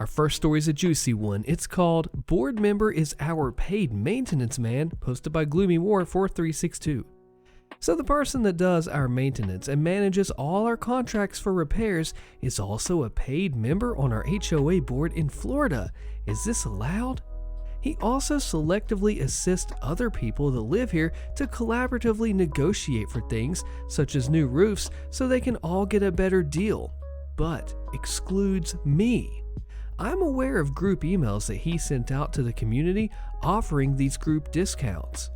Our first story is a juicy one. It's called Board Member is Our Paid Maintenance Man, posted by Gloomy War 4362. So the person that does our maintenance and manages all our contracts for repairs is also a paid member on our HOA board in Florida. Is this allowed? He also selectively assists other people that live here to collaboratively negotiate for things such as new roofs so they can all get a better deal, but excludes me. I'm aware of group emails that he sent out to the community offering these group discounts.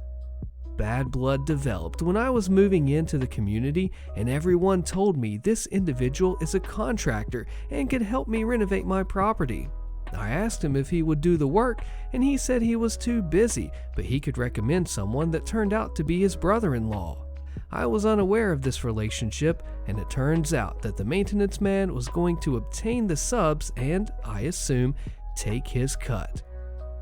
Bad blood developed when I was moving into the community and everyone told me this individual is a contractor and could help me renovate my property. I asked him if he would do the work and he said he was too busy, but he could recommend someone that turned out to be his brother-in-law. I was unaware of this relationship, and it turns out that the maintenance man was going to obtain the subs and, I assume, take his cut.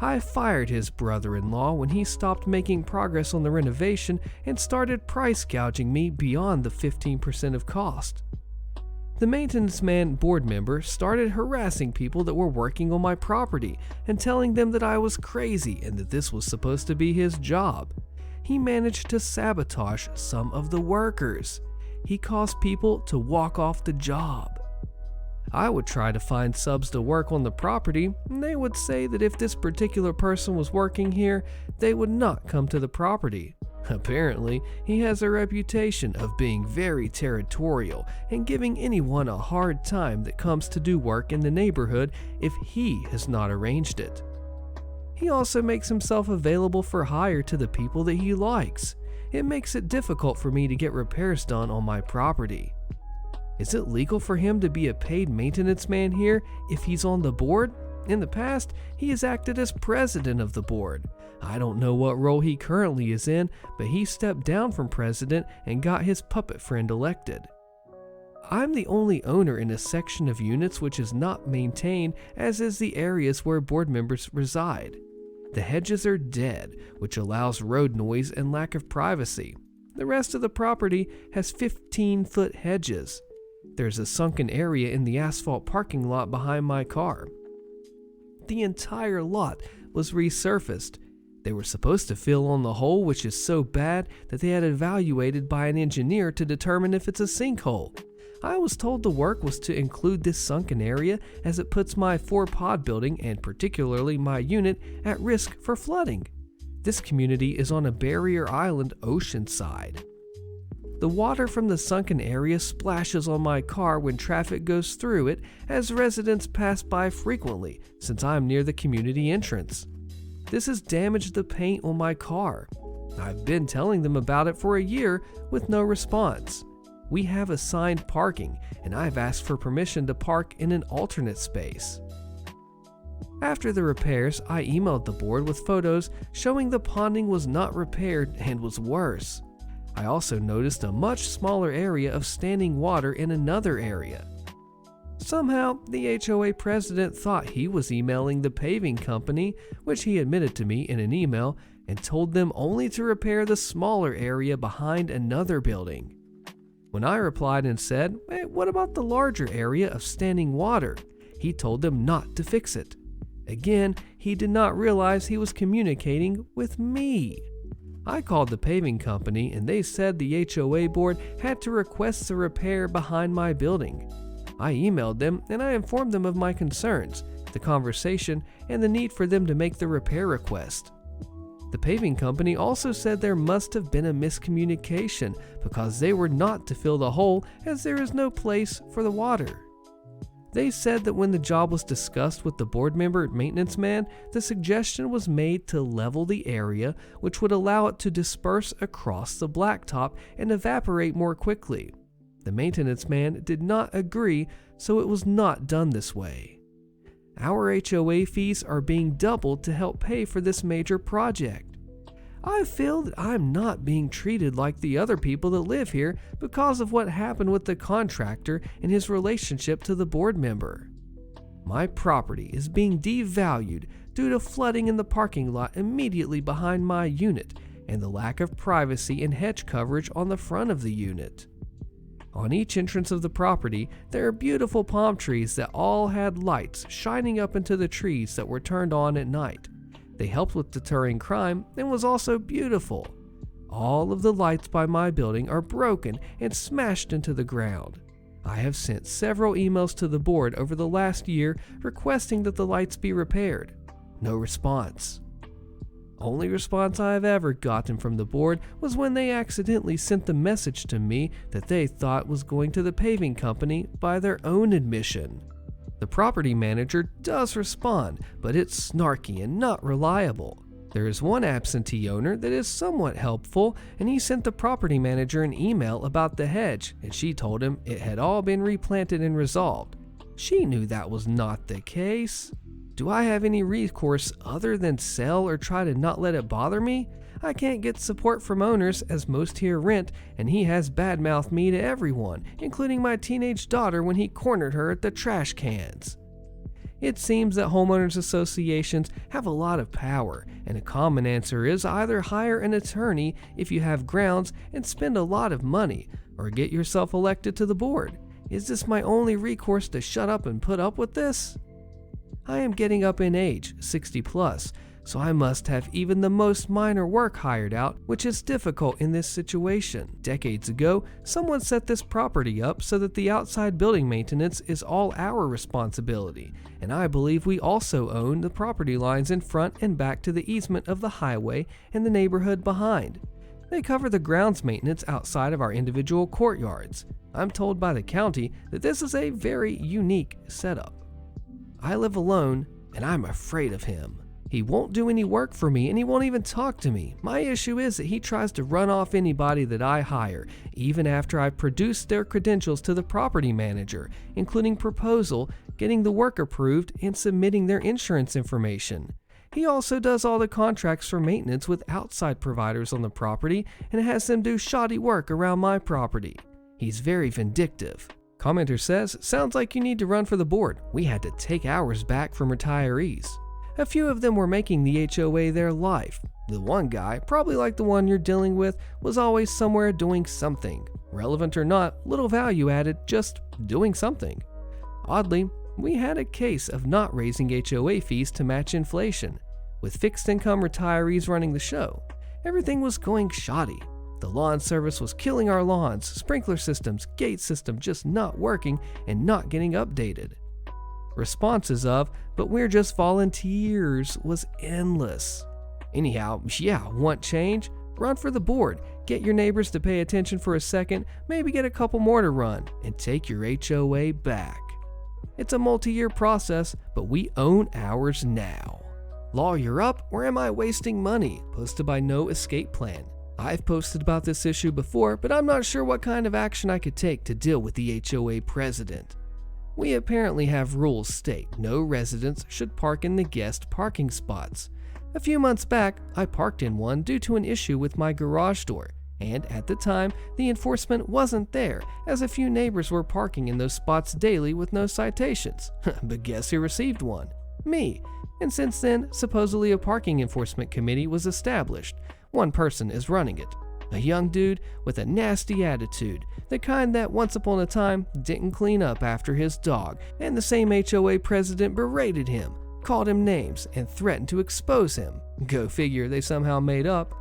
I fired his brother-in-law when he stopped making progress on the renovation and started price gouging me beyond the 15% of cost. The maintenance man board member started harassing people that were working on my property and telling them that I was crazy and that this was supposed to be his job. He managed to sabotage some of the workers. He caused people to walk off the job. I would try to find subs to work on the property, and they would say that if this particular person was working here, they would not come to the property. Apparently, he has a reputation of being very territorial and giving anyone a hard time that comes to do work in the neighborhood if he has not arranged it. He also makes himself available for hire to the people that he likes. It makes it difficult for me to get repairs done on my property. Is it legal for him to be a paid maintenance man here if he's on the board? In the past, he has acted as president of the board. I don't know what role he currently is in, but he stepped down from president and got his puppet friend elected. I'm the only owner in a section of units which is not maintained, as is the areas where board members reside. The hedges are dead, which allows road noise and lack of privacy. The rest of the property has 15-foot hedges. There's a sunken area in the asphalt parking lot behind my car. The entire lot was resurfaced. They were supposed to fill on the hole, which is so bad that they had evaluated by an engineer to determine if it's a sinkhole. I was told the work was to include this sunken area as it puts my 4-pod building, and particularly my unit, at risk for flooding. This community is on a barrier island oceanside. The water from the sunken area splashes on my car when traffic goes through it, as residents pass by frequently since I'm near the community entrance. This has damaged the paint on my car. I've been telling them about it for a year with no response. We have assigned parking, and I've asked for permission to park in an alternate space. After the repairs, I emailed the board with photos showing the ponding was not repaired and was worse. I also noticed a much smaller area of standing water in another area. Somehow, the HOA president thought he was emailing the paving company, which he admitted to me in an email, and told them only to repair the smaller area behind another building. When I replied and said, "Hey, what about the larger area of standing water?" he told them not to fix it. Again, he did not realize he was communicating with me. I called the paving company and they said the HOA board had to request the repair behind my building. I emailed them and I informed them of my concerns, the conversation, and the need for them to make the repair request. The paving company also said there must have been a miscommunication because they were not to fill the hole as there is no place for the water. They said that when the job was discussed with the board member maintenance man, the suggestion was made to level the area, which would allow it to disperse across the blacktop and evaporate more quickly. The maintenance man did not agree, so it was not done this way. Our HOA fees are being doubled to help pay for this major project. I feel that I'm not being treated like the other people that live here because of what happened with the contractor and his relationship to the board member. My property is being devalued due to flooding in the parking lot immediately behind my unit and the lack of privacy and hedge coverage on the front of the unit. On each entrance of the property, there are beautiful palm trees that all had lights shining up into the trees that were turned on at night. They helped with deterring crime and was also beautiful. All of the lights by my building are broken and smashed into the ground. I have sent several emails to the board over the last year requesting that the lights be repaired. No response. Only response I have ever gotten from the board was when they accidentally sent the message to me that they thought was going to the paving company by their own admission. The property manager does respond, but it's snarky and not reliable. There is one absentee owner that is somewhat helpful, and he sent the property manager an email about the hedge, and she told him it had all been replanted and resolved. She knew that was not the case. Do I have any recourse other than sell or try to not let it bother me? I can't get support from owners as most here rent, and he has badmouthed me to everyone, including my teenage daughter when he cornered her at the trash cans. It seems that homeowners associations have a lot of power, and a common answer is either hire an attorney if you have grounds and spend a lot of money, or get yourself elected to the board. Is this my only recourse to shut up and put up with this? I am getting up in age, 60 plus, so I must have even the most minor work hired out, which is difficult in this situation. Decades ago, someone set this property up so that the outside building maintenance is all our responsibility, and I believe we also own the property lines in front and back to the easement of the highway and the neighborhood behind. They cover the grounds maintenance outside of our individual courtyards. I'm told by the county that this is a very unique setup. I live alone, and I'm afraid of him. He won't do any work for me, and he won't even talk to me. My issue is that he tries to run off anybody that I hire, even after I've produced their credentials to the property manager, including proposal, getting the work approved, and submitting their insurance information. He also does all the contracts for maintenance with outside providers on the property and has them do shoddy work around my property. He's very vindictive. Commenter says, sounds like you need to run for the board. We had to take ours back from retirees. A few of them were making the HOA their life. The one guy, probably like the one you're dealing with, was always somewhere doing something. Relevant or not, little value added, just doing something. Oddly, we had a case of not raising HOA fees to match inflation. With fixed income retirees running the show, everything was going shoddy. The lawn service was killing our lawns, sprinkler systems, gate system just not working and not getting updated. Responses of, but we're just volunteers, was endless. Anyhow, yeah, want change? Run for the board, get your neighbors to pay attention for a second, maybe get a couple more to run, and take your HOA back. It's a multi-year process, but we own ours now. Lawyer up, or am I wasting money? Posted by No Escape Plan. I've posted about this issue before, but I'm not sure what kind of action I could take to deal with the HOA president. We apparently have rules state no residents should park in the guest parking spots. A few months back, I parked in one due to an issue with my garage door, and at the time, the enforcement wasn't there, as a few neighbors were parking in those spots daily with no citations. But guess who received one? Me. And since then, supposedly a parking enforcement committee was established. One person is running it. A young dude with a nasty attitude, the kind that once upon a time didn't clean up after his dog, and the same HOA president berated him, called him names, and threatened to expose him. Go figure, they somehow made up.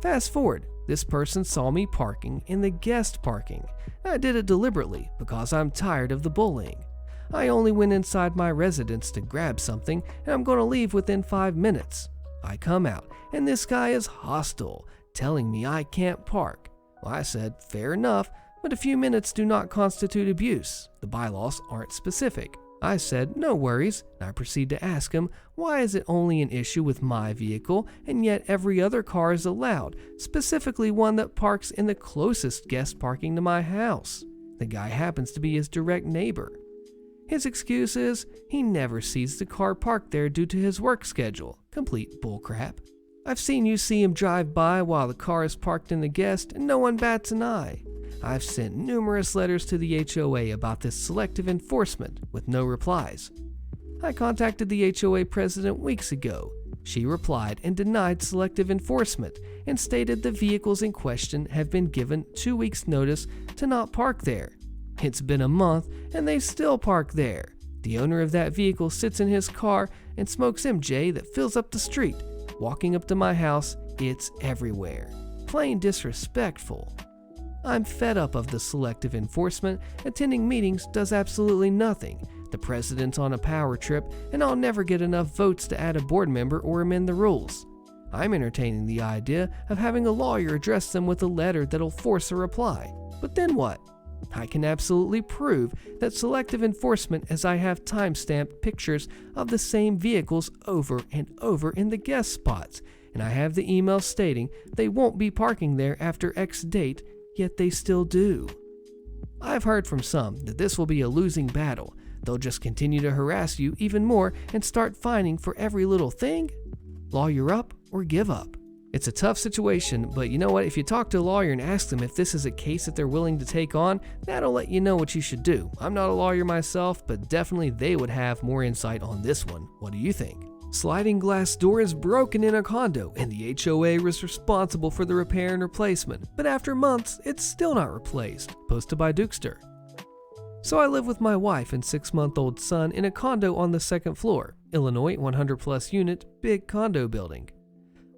Fast forward, this person saw me parking in the guest parking. I did it deliberately because I'm tired of the bullying. I only went inside my residence to grab something, and I'm going to leave within 5 minutes. I come out, and this guy is hostile, telling me I can't park. Well, I said, fair enough, but a few minutes do not constitute abuse. The bylaws aren't specific. I said, no worries, and I proceed to ask him, why is it only an issue with my vehicle, and yet every other car is allowed, specifically one that parks in the closest guest parking to my house? The guy happens to be his direct neighbor. His excuse is he never sees the car parked there due to his work schedule. Complete bullcrap. I've seen you see him drive by while the car is parked in the guest and no one bats an eye. I've sent numerous letters to the HOA about this selective enforcement with no replies. I contacted the HOA president weeks ago. She replied and denied selective enforcement and stated the vehicles in question have been given 2 weeks' notice to not park there. It's been a month and they still park there. The owner of that vehicle sits in his car and smokes MJ that fills up the street. Walking up to my house, it's everywhere. Plain disrespectful. I'm fed up of the selective enforcement. Attending meetings does absolutely nothing. The president's on a power trip, and I'll never get enough votes to add a board member or amend the rules. I'm entertaining the idea of having a lawyer address them with a letter that'll force a reply. But then what? I can absolutely prove that selective enforcement, as I have time-stamped pictures of the same vehicles over and over in the guest spots, and I have the email stating they won't be parking there after X date, yet they still do. I've heard from some that this will be a losing battle. They'll just continue to harass you even more and start fining for every little thing. Lawyer up or give up. It's a tough situation, but you know what? If you talk to a lawyer and ask them if this is a case that they're willing to take on, that'll let you know what you should do. I'm not a lawyer myself, but definitely they would have more insight on this one. What do you think? Sliding glass door is broken in a condo, and the HOA was responsible for the repair and replacement, but after months, it's still not replaced. Posted by Dukester. So I live with my wife and 6-month-old son in a condo on the 2nd floor, Illinois, 100+ unit, big condo building.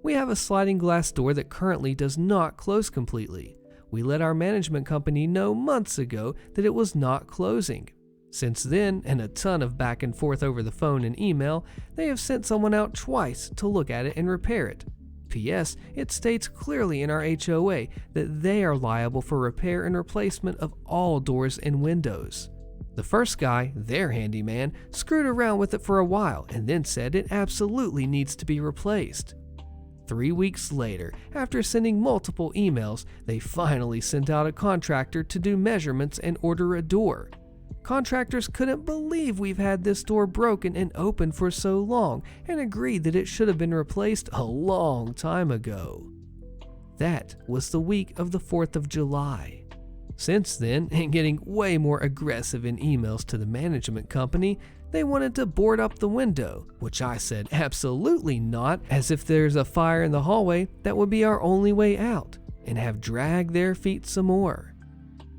We have a sliding glass door that currently does not close completely. We let our management company know months ago that it was not closing. Since then, and a ton of back and forth over the phone and email, they have sent someone out twice to look at it and repair it. P.S. It states clearly in our HOA that they are liable for repair and replacement of all doors and windows. The first guy, their handyman, screwed around with it for a while and then said it absolutely needs to be replaced. 3 weeks later, after sending multiple emails, they finally sent out a contractor to do measurements and order a door. Contractors couldn't believe we've had this door broken and open for so long and agreed that it should have been replaced a long time ago. That was the week of the 4th of July. Since then, and getting way more aggressive in emails to the management company, they wanted to board up the window, which I said absolutely not, as if there's a fire in the hallway, that would be our only way out, and have dragged their feet some more.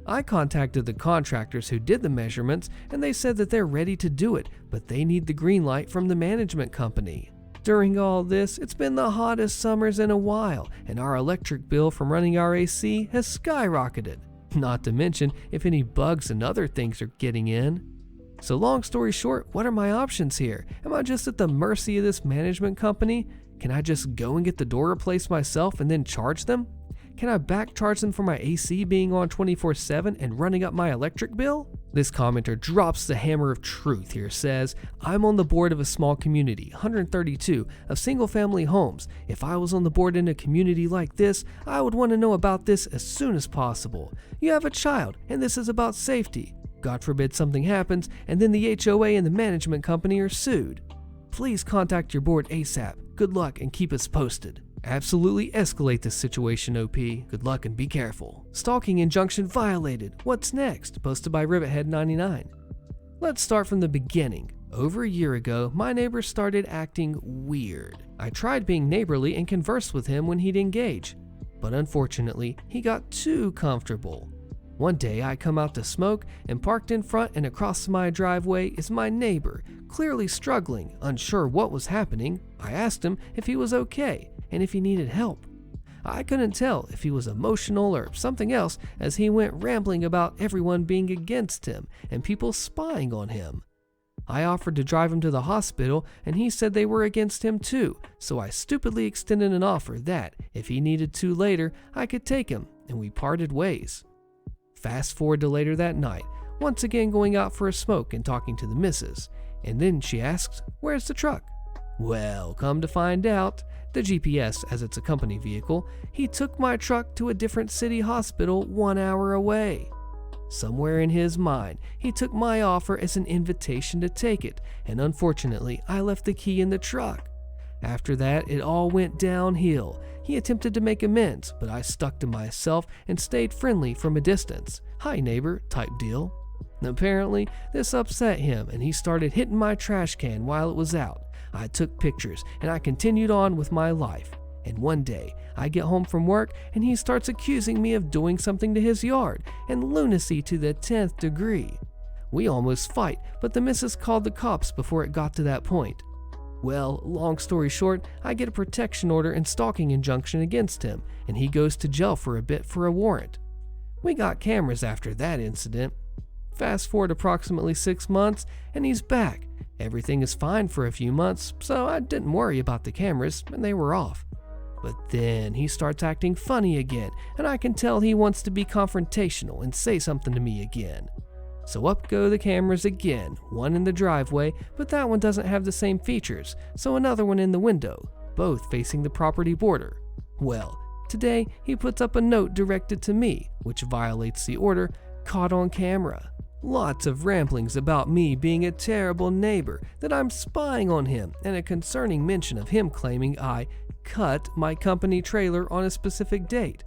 I contacted the contractors who did the measurements, and they said that they're ready to do it, but they need the green light from the management company. During all this, it's been the hottest summers in a while, and our electric bill from running our AC has skyrocketed. Not to mention if any bugs and other things are getting in. So long story short, what are my options here? Am I just at the mercy of this management company? Can I just go and get the door replaced myself and then charge them? Can I back charge them for my AC being on 24/7 and running up my electric bill? This commenter drops the hammer of truth here, says, I'm on the board of a small community, 132, of single-family homes. If I was on the board in a community like this, I would want to know about this as soon as possible. You have a child, and this is about safety. God forbid something happens, and then the HOA and the management company are sued. Please contact your board ASAP. Good luck and keep us posted. Absolutely escalate this situation, OP. Good luck and be careful. Stalking injunction violated. What's next? Posted by Rivethead99. Let's start from the beginning. Over a year ago, my neighbor started acting weird. I tried being neighborly and conversed with him when he'd engage, but unfortunately, he got too comfortable. One day I come out to smoke, and parked in front and across my driveway is my neighbor, clearly struggling, unsure what was happening. I asked him if he was okay and if he needed help. I couldn't tell if he was emotional or something else, as he went rambling about everyone being against him and people spying on him. I offered to drive him to the hospital, and he said they were against him too, so I stupidly extended an offer that, if he needed to later, I could take him, and we parted ways. Fast forward to later that night, once again going out for a smoke and talking to the missus, and then she asks, where's the truck? Well, come to find out, the GPS, as it's a company vehicle, he took my truck to a different city hospital 1 hour away. Somewhere in his mind, he took my offer as an invitation to take it, and unfortunately, I left the key in the truck. After that, it all went downhill. He attempted to make amends, but I stuck to myself and stayed friendly from a distance. Hi neighbor, type deal. Apparently, this upset him, and he started hitting my trash can while it was out. I took pictures, and I continued on with my life. And one day, I get home from work and he starts accusing me of doing something to his yard, and lunacy to the 10th degree. We almost fight, but the missus called the cops before it got to that point. Well, long story short, I get a protection order and stalking injunction against him, and he goes to jail for a bit for a warrant. We got cameras after that incident. Fast forward approximately 6 months, and he's back. Everything is fine for a few months, so I didn't worry about the cameras, and they were off. But then he starts acting funny again, and I can tell he wants to be confrontational and say something to me again. So up go the cameras again, one in the driveway, but that one doesn't have the same features, so another one in the window, both facing the property border. Well, today he puts up a note directed to me, which violates the order, caught on camera. Lots of ramblings about me being a terrible neighbor, that I'm spying on him, and a concerning mention of him claiming I cut my company trailer on a specific date.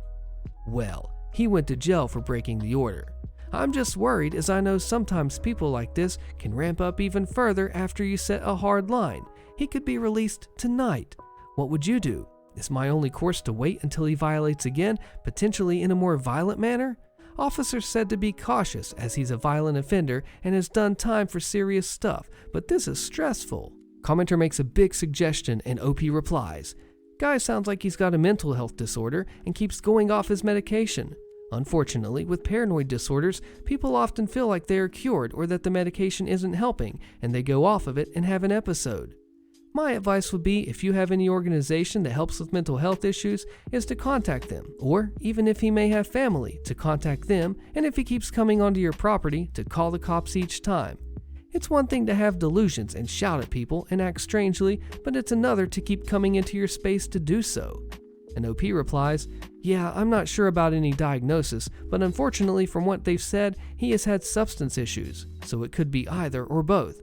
Well, he went to jail for breaking the order. I'm just worried, as I know sometimes people like this can ramp up even further after you set a hard line. He could be released tonight. What would you do? Is my only course to wait until he violates again, potentially in a more violent manner? Officers said to be cautious, as he's a violent offender and has done time for serious stuff, but this is stressful. Commenter makes a big suggestion and OP replies, "Guy sounds like he's got a mental health disorder and keeps going off his medication. Unfortunately, with paranoid disorders, people often feel like they are cured or that the medication isn't helping, and they go off of it and have an episode. My advice would be, if you have any organization that helps with mental health issues, is to contact them, or even if he may have family, to contact them, and if he keeps coming onto your property, to call the cops each time. It's one thing to have delusions and shout at people and act strangely, but it's another to keep coming into your space to do so." And OP replies, "Yeah, I'm not sure about any diagnosis, but unfortunately from what they've said, he has had substance issues, so it could be either or both.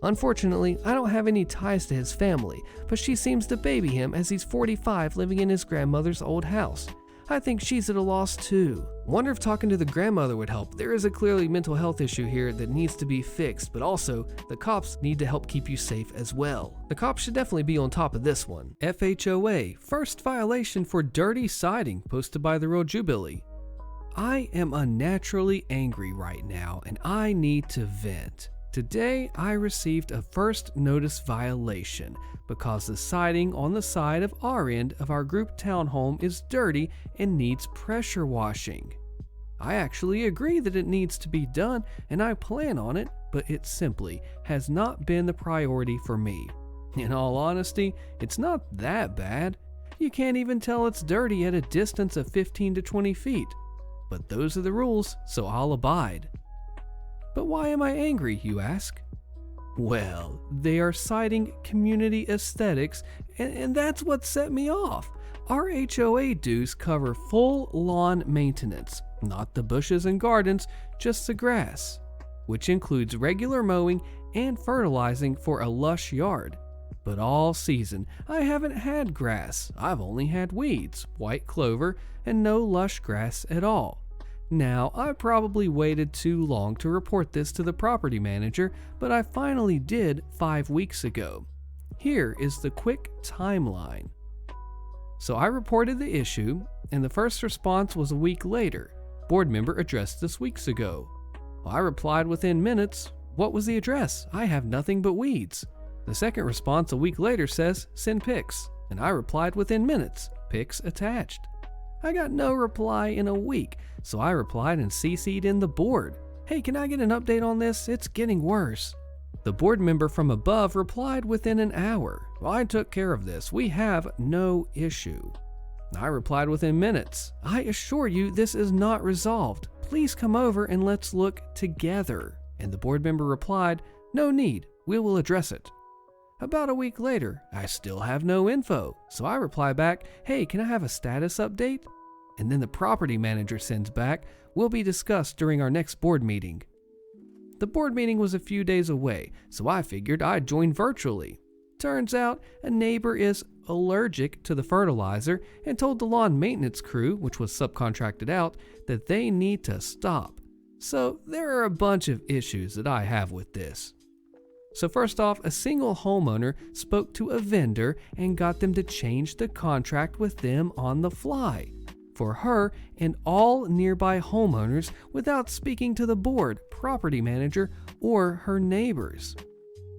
Unfortunately, I don't have any ties to his family, but she seems to baby him as he's 45 living in his grandmother's old house. I think she's at a loss too. Wonder if talking to the grandmother would help. There is a clearly mental health issue here that needs to be fixed, but also the cops need to help keep you safe as well. The cops should definitely be on top of this one." FHOA, first violation for dirty siding, posted by the Real Jubilee. I am unnaturally angry right now and I need to vent. Today, I received a first notice violation because the siding on the side of our end of our group townhome is dirty and needs pressure washing. I actually agree that it needs to be done and I plan on it, but it simply has not been the priority for me. In all honesty, it's not that bad. You can't even tell it's dirty at a distance of 15 to 20 feet. But those are the rules, so I'll abide. But why am I angry, you ask? Well, they are citing community aesthetics, and that's what set me off. Our HOA dues cover full lawn maintenance, not the bushes and gardens, just the grass, which includes regular mowing and fertilizing for a lush yard. But all season, I haven't had grass. I've only had weeds, white clover, and no lush grass at all. Now, I probably waited too long to report this to the property manager, but I finally did 5 weeks ago. Here is the quick timeline. So I reported the issue, and the first response was a week later. Board member addressed this weeks ago. Well, I replied within minutes, "What was the address? I have nothing but weeds." The second response a week later says, "Send pics," and I replied within minutes, "Pics attached." I got no reply in a week, so I replied and CC'd in the board. "Hey, can I get an update on this? It's getting worse." The board member from above replied within an hour. "Well, I took care of this. We have no issue." I replied within minutes. "I assure you this is not resolved. Please come over and let's look together." And the board member replied, "No need. We will address it." About a week later, I still have no info, so I reply back, "Hey, can I have a status update?" And then the property manager sends back, "Will be discussed during our next board meeting." The board meeting was a few days away, so I figured I'd join virtually. Turns out a neighbor is allergic to the fertilizer and told the lawn maintenance crew, which was subcontracted out, that they need to stop. So there are a bunch of issues that I have with this. So first off, a single homeowner spoke to a vendor and got them to change the contract with them on the fly for her and all nearby homeowners without speaking to the board, property manager, or her neighbors.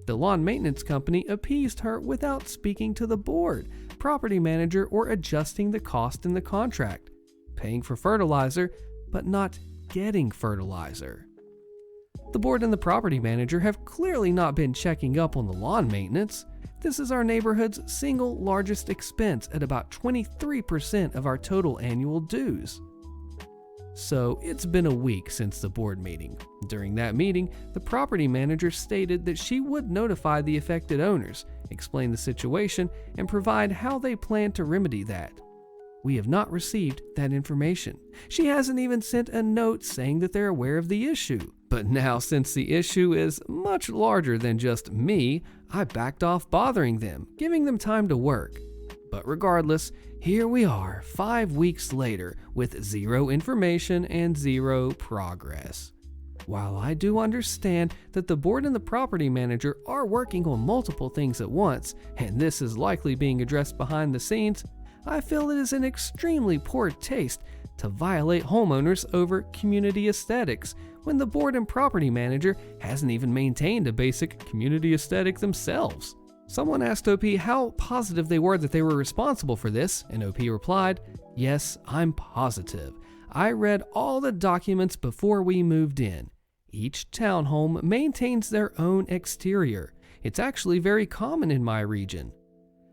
The lawn maintenance company appeased her without speaking to the board, property manager, or adjusting the cost in the contract, paying for fertilizer, but not getting fertilizer. The board and the property manager have clearly not been checking up on the lawn maintenance. This is our neighborhood's single largest expense at about 23% of our total annual dues. So it's been a week since the board meeting. During that meeting, the property manager stated that she would notify the affected owners, explain the situation, and provide how they plan to remedy that. We have not received that information. She hasn't even sent a note saying that they're aware of the issue. But now, since the issue is much larger than just me, I backed off bothering them, giving them time to work. But regardless, here we are 5 weeks later with zero information and zero progress. While I do understand that the board and the property manager are working on multiple things at once, and this is likely being addressed behind the scenes, I feel it is an extremely poor taste to violate homeowners over community aesthetics when the board and property manager hasn't even maintained a basic community aesthetic themselves. Someone asked OP how positive they were that they were responsible for this, and OP replied, "Yes, I'm positive. I read all the documents before we moved in. Each townhome maintains their own exterior. It's actually very common in my region.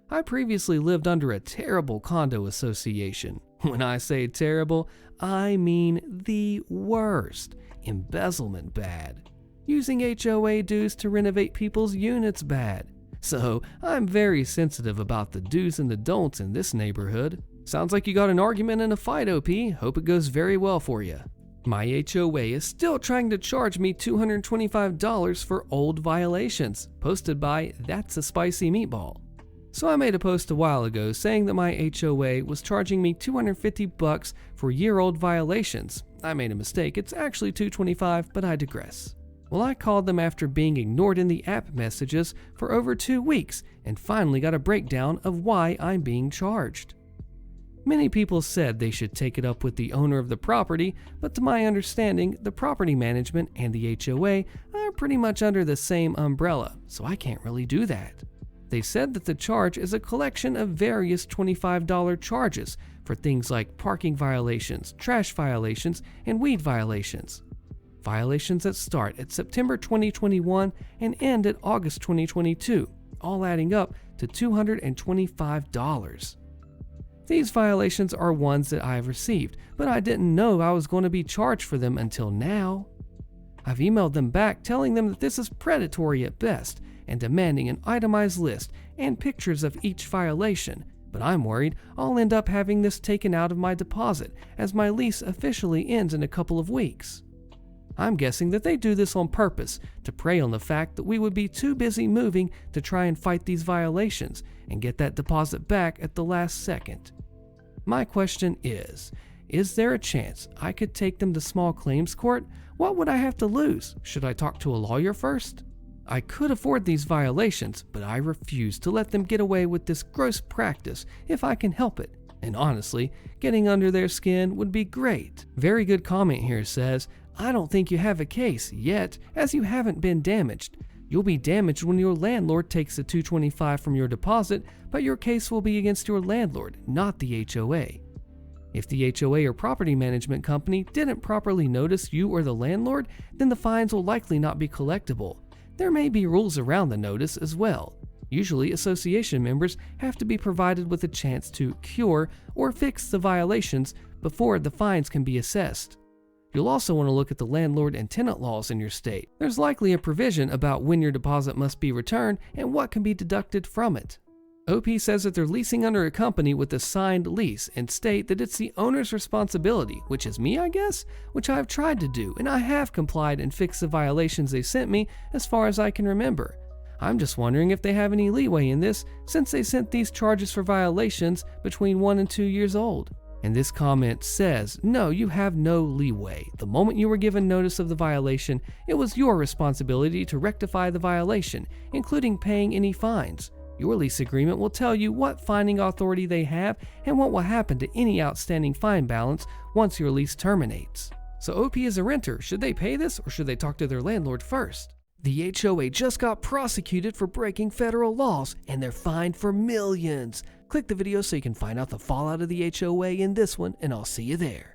I previously lived under a terrible condo association. When I say terrible, I mean the worst. Embezzlement bad. Using HOA dues to renovate people's units bad. So I'm very sensitive about the do's and the don'ts in this neighborhood. Sounds like you got an argument and a fight, OP. Hope it goes very well for you. My HOA is still trying to charge me $225 for old violations, posted by That's a Spicy Meatball. So I made a post a while ago saying that my HOA was charging me $250 for year-old violations. I made a mistake, it's actually $225, but I digress. Well, I called them after being ignored in the app messages for over 2 weeks and finally got a breakdown of why I'm being charged. Many people said they should take it up with the owner of the property, but to my understanding, the property management and the HOA are pretty much under the same umbrella, so I can't really do that. They said that the charge is a collection of various $25 charges for things like parking violations, trash violations, and weed violations. Violations that start at September 2021 and end at August 2022, all adding up to $225. These violations are ones that I've received, but I didn't know I was going to be charged for them until now. I've emailed them back telling them that this is predatory at best and demanding an itemized list and pictures of each violation, but I'm worried I'll end up having this taken out of my deposit as my lease officially ends in a couple of weeks. I'm guessing that they do this on purpose to prey on the fact that we would be too busy moving to try and fight these violations and get that deposit back at the last second. My question is there a chance I could take them to small claims court? What would I have to lose? Should I talk to a lawyer first? I could afford these violations, but I refuse to let them get away with this gross practice if I can help it. And honestly, getting under their skin would be great. Very good comment here says, I don't think you have a case yet, as you haven't been damaged. You'll be damaged when your landlord takes the $225 from your deposit, but your case will be against your landlord, not the HOA. If the HOA or property management company didn't properly notice you or the landlord, then the fines will likely not be collectible. There may be rules around the notice as well. Usually, association members have to be provided with a chance to cure or fix the violations before the fines can be assessed. You'll also want to look at the landlord and tenant laws in your state. There's likely a provision about when your deposit must be returned and what can be deducted from it. OP says that they're leasing under a company with a signed lease and state that it's the owner's responsibility, which is me, I guess, which I've tried to do, and I have complied and fixed the violations they sent me as far as I can remember. I'm just wondering if they have any leeway in this since they sent these charges for violations between 1 and 2 years old. And this comment says, no, you have no leeway. The moment you were given notice of the violation, it was your responsibility to rectify the violation, including paying any fines. Your lease agreement will tell you what fining authority they have and what will happen to any outstanding fine balance once your lease terminates. So OP is a renter. Should they pay this or should they talk to their landlord first? The HOA just got prosecuted for breaking federal laws and they're fined for millions. Click the video so you can find out the fallout of the HOA in this one, and I'll see you there.